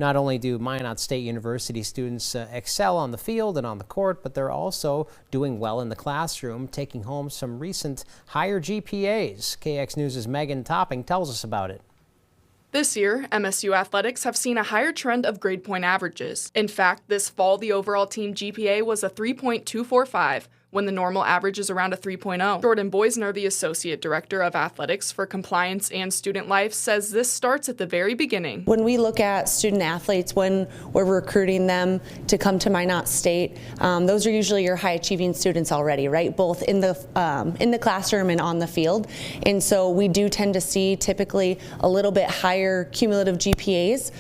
Not only do Minot State University students excel on the field and on the court, but they're also doing well in the classroom, taking home some recent higher GPAs. KX News' Megan Topping tells us about it. This year, MSU athletics have seen a higher trend of grade point averages. In fact, this fall, the overall team GPA was a 3.245, when the normal average is around a 3.0. Jordan Boisner, the Associate Director of Athletics for Compliance and Student Life, says this starts at the very beginning. When we look at student athletes, when we're recruiting them to come to Minot State, those are usually your high-achieving students already, right? Both in the classroom and on the field. And so we do tend to see typically a little bit higher cumulative GPAs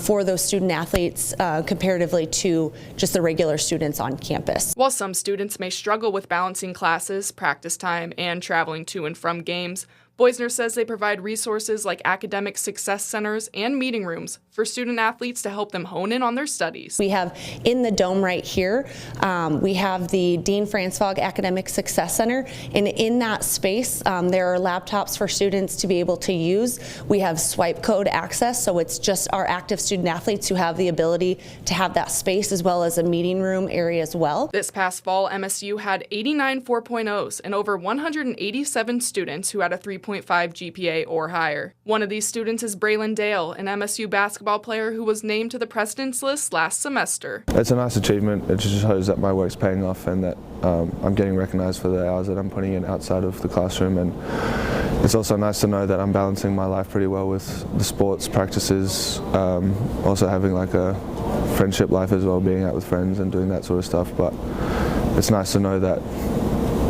for those student athletes comparatively to just the regular students on campus. While some students may struggle with balancing classes, practice time, and traveling to and from games, Boisner says they provide resources like academic success centers and meeting rooms for student athletes to help them hone in on their studies. We have in the dome right here, we have the Dean Franzfog Academic Success Center, and in that space there are laptops for students to be able to use. We have swipe code access, so it's just our active student athletes who have the ability to have that space, as well as a meeting room area as well. This past fall, MSU had 89 4.0s and over 187 students who had a 3.5 GPA or higher. One of these students is Braylon Dale, an MSU basketball player who was named to the president's list last semester. It's a nice achievement. It just shows that my work's paying off and that I'm getting recognized for the hours that I'm putting in outside of the classroom. And it's also nice to know that I'm balancing my life pretty well with the sports practices, also having like a friendship life as well, being out with friends and doing that sort of stuff. But it's nice to know that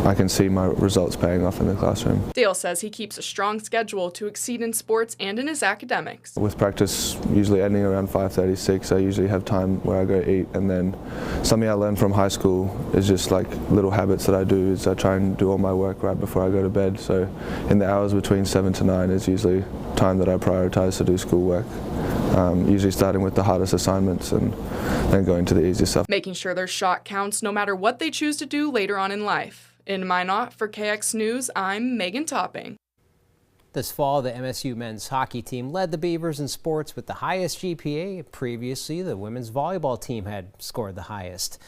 I can see my results paying off in the classroom. Dale says he keeps a strong schedule to exceed in sports and in his academics. With practice usually ending around 5:36, I usually have time where I go eat, and then something I learned from high school is just like little habits that I do is I try and do all my work right before I go to bed. So in the hours between 7 to 9 is usually time that I prioritize to do schoolwork. Usually starting with the hardest assignments and then going to the easier stuff. Making sure their shot counts no matter what they choose to do later on in life. In Minot, for KX News, I'm Megan Topping. This fall, the MSU men's hockey team led the Beavers in sports with the highest GPA. Previously, the women's volleyball team had scored the highest.